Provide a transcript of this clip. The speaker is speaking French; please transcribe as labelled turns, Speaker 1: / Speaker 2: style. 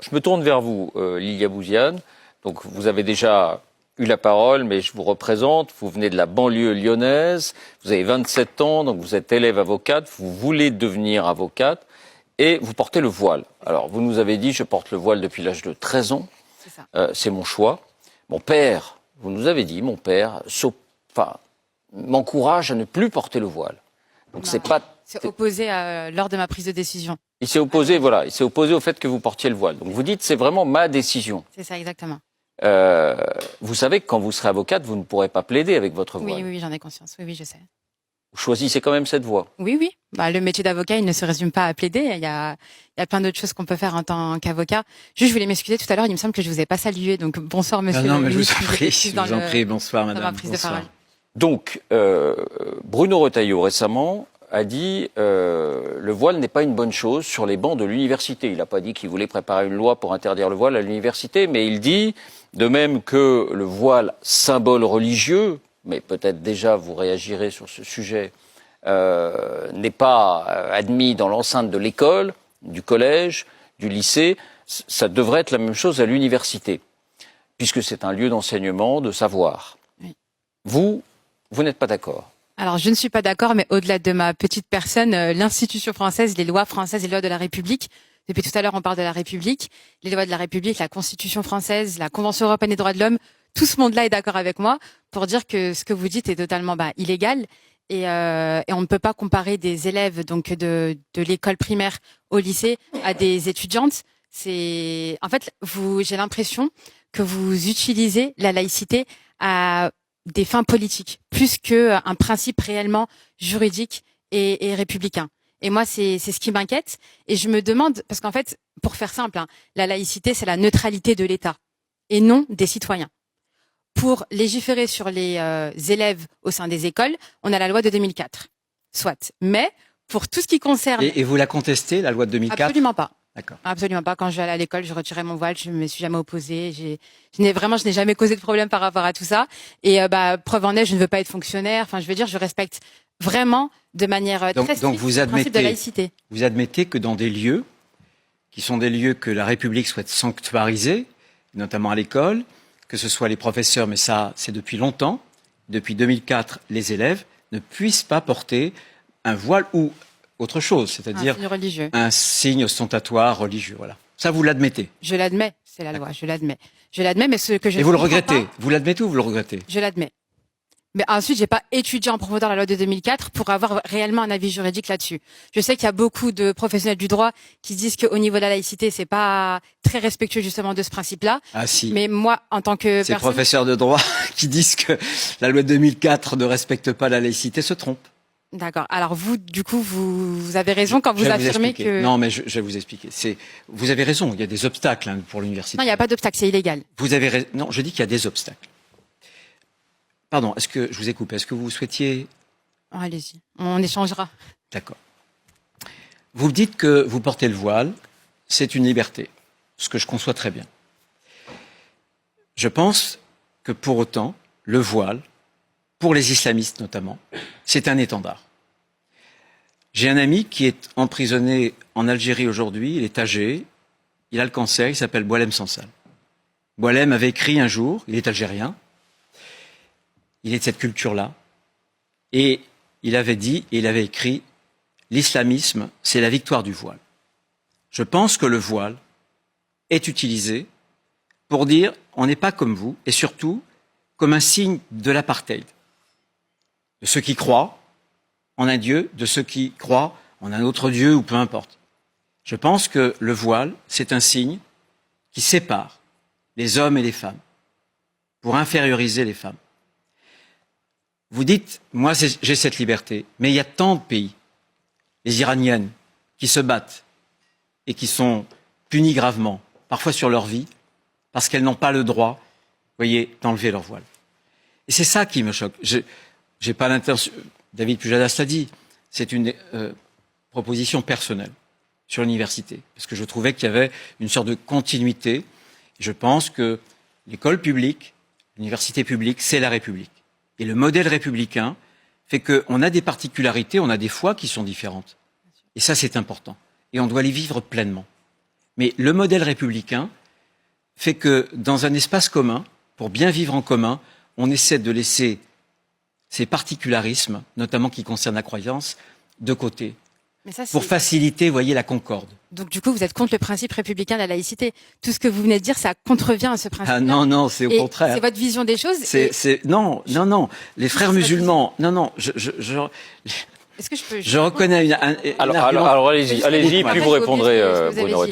Speaker 1: Je me tourne vers vous, Lilia Bouziane. Donc, vous avez déjà eu la parole, mais je vous représente. Vous venez de la banlieue lyonnaise. Vous avez 27 ans, donc vous êtes élève avocate. Vous voulez devenir avocate et vous portez le voile. Alors, vous nous avez dit, je porte le voile depuis l'âge de 13 ans.
Speaker 2: C'est ça.
Speaker 1: C'est mon choix. Mon père, vous nous avez dit, mon père, m'encourage à ne plus porter le voile. Donc, c'est pas.
Speaker 2: C'est opposé lors de ma prise de décision.
Speaker 1: Il s'est opposé, voilà, il s'est opposé au fait que vous portiez le voile. Donc vous dites, c'est vraiment ma décision.
Speaker 2: C'est ça, exactement.
Speaker 1: Vous savez que quand vous serez avocate, vous ne pourrez pas plaider avec votre voile.
Speaker 2: Oui, j'en ai conscience. Oui, je sais.
Speaker 1: Vous choisissez quand même cette voie.
Speaker 2: Oui. Bah, le métier d'avocat, il ne se résume pas à plaider. Il y a plein d'autres choses qu'on peut faire en tant qu'avocat. Juste, je voulais m'excuser tout à l'heure. Il me semble que je vous ai pas salué. Donc, bonsoir, monsieur.
Speaker 3: Non, mais
Speaker 2: le
Speaker 3: je vous en prie. Bonsoir,
Speaker 2: dans ma
Speaker 3: madame.
Speaker 2: prise de parole.
Speaker 1: Donc, Bruno Retailleau, récemment, a dit le voile n'est pas une bonne chose sur les bancs de l'université. Il n'a pas dit qu'il voulait préparer une loi pour interdire le voile à l'université, mais il dit, de même que le voile, symbole religieux, mais peut-être déjà vous réagirez sur ce sujet, n'est pas admis dans l'enceinte de l'école, du collège, du lycée, ça devrait être la même chose à l'université, puisque c'est un lieu d'enseignement, de savoir.
Speaker 2: Oui.
Speaker 1: Vous n'êtes pas d'accord?
Speaker 2: Alors, je ne suis pas d'accord, mais au-delà de ma petite personne, l'institution française, les lois françaises et les lois de la République, depuis tout à l'heure, on parle de la République, les lois de la République, la Constitution française, la Convention européenne des droits de l'homme, tout ce monde-là est d'accord avec moi pour dire que ce que vous dites est totalement illégal et on ne peut pas comparer des élèves donc de l'école primaire au lycée à des étudiantes. En fait, j'ai l'impression que vous utilisez la laïcité à des fins politiques, plus qu'un principe réellement juridique et républicain. Et moi, c'est ce qui m'inquiète. Et je me demande, parce qu'en fait, pour faire simple, la laïcité, c'est la neutralité de l'État et non des citoyens. Pour légiférer sur les élèves au sein des écoles, on a la loi de 2004. Soit. Mais pour tout ce qui concerne...
Speaker 3: Et vous la contestez, la loi de 2004?
Speaker 2: Absolument pas.
Speaker 3: D'accord.
Speaker 2: Absolument pas. Quand je vais aller à l'école, je retirais mon voile. Je me suis jamais opposée. Je n'ai jamais causé de problème par rapport à tout ça. Et preuve en est, je ne veux pas être fonctionnaire. Enfin, je veux dire, je respecte vraiment de manière très stricte le principe de laïcité.
Speaker 3: Vous admettez que dans des lieux qui sont des lieux que la République souhaite sanctuariser, notamment à l'école, que ce soit les professeurs, mais ça, c'est depuis longtemps, depuis 2004, les élèves ne puissent pas porter un voile ou autre chose, c'est-à-dire un signe ostentatoire religieux. Voilà. Ça, vous l'admettez?
Speaker 2: Je l'admets, c'est la loi, je l'admets. Je l'admets, mais ce que je...
Speaker 3: Et vous le regrettez? Vous l'admettez ou vous le regrettez?
Speaker 2: Je l'admets. Mais ensuite, j'ai pas étudié en profondeur la loi de 2004 pour avoir réellement un avis juridique là-dessus. Je sais qu'il y a beaucoup de professionnels du droit qui disent qu'au niveau de la laïcité, c'est pas très respectueux justement de ce principe-là.
Speaker 3: Ah si.
Speaker 2: Mais moi, en tant que
Speaker 3: ces professeurs de droit qui disent que la loi de 2004 ne respecte pas la laïcité se trompent.
Speaker 2: D'accord. Alors vous, du coup, vous avez raison quand vous affirmez que...
Speaker 3: Non, mais je vais vous expliquer. Vous avez raison, il y a des obstacles pour l'université.
Speaker 2: Non, il n'y a pas d'obstacle, c'est illégal.
Speaker 3: Vous avez raison. Non, je dis qu'il y a des obstacles. Pardon, est-ce que je vous ai coupé? Est-ce que vous souhaitiez...
Speaker 2: Oh, allez-y, on échangera.
Speaker 3: D'accord. Vous me dites que vous portez le voile, c'est une liberté, ce que je conçois très bien. Je pense que pour autant, le voile, pour les islamistes notamment, c'est un étendard. J'ai un ami qui est emprisonné en Algérie aujourd'hui, il est âgé, il a le cancer, il s'appelle Boualem Sansal. Boualem avait écrit un jour, il est algérien, il est de cette culture-là, et il avait dit, et il avait écrit, l'islamisme, c'est la victoire du voile. Je pense que le voile est utilisé pour dire, on n'est pas comme vous, et surtout, comme un signe de l'apartheid. De ceux qui croient en un Dieu, de ceux qui croient en un autre Dieu, ou peu importe. Je pense que le voile, c'est un signe qui sépare les hommes et les femmes, pour inférioriser les femmes. Vous dites, moi j'ai cette liberté, mais il y a tant de pays, les Iraniennes, qui se battent et qui sont punies gravement, parfois sur leur vie, parce qu'elles n'ont pas le droit, vous voyez, d'enlever leur voile. Et c'est ça qui me choque. J'ai pas l'intention, David Pujadas l'a dit, c'est une proposition personnelle sur l'université, parce que je trouvais qu'il y avait une sorte de continuité. Je pense que l'école publique, l'université publique, c'est la République. Et le modèle républicain fait qu'on a des particularités, on a des foi qui sont différentes. Et ça, c'est important. Et on doit les vivre pleinement. Mais le modèle républicain fait que dans un espace commun, pour bien vivre en commun, on essaie de laisser ces particularismes, notamment qui concernent la croyance, de côté.
Speaker 2: Mais ça,
Speaker 3: Pour faciliter, vous voyez, la concorde.
Speaker 2: Donc du coup, vous êtes contre le principe républicain de la laïcité. Tout ce que vous venez de dire, ça contrevient à ce principe.
Speaker 3: Ah non, c'est au contraire.
Speaker 2: C'est votre vision des choses.
Speaker 3: Non. Les frères musulmans,
Speaker 2: Est-ce que je peux
Speaker 3: je reconnais
Speaker 1: alors allez-y, puis vous répondrez, Bruno.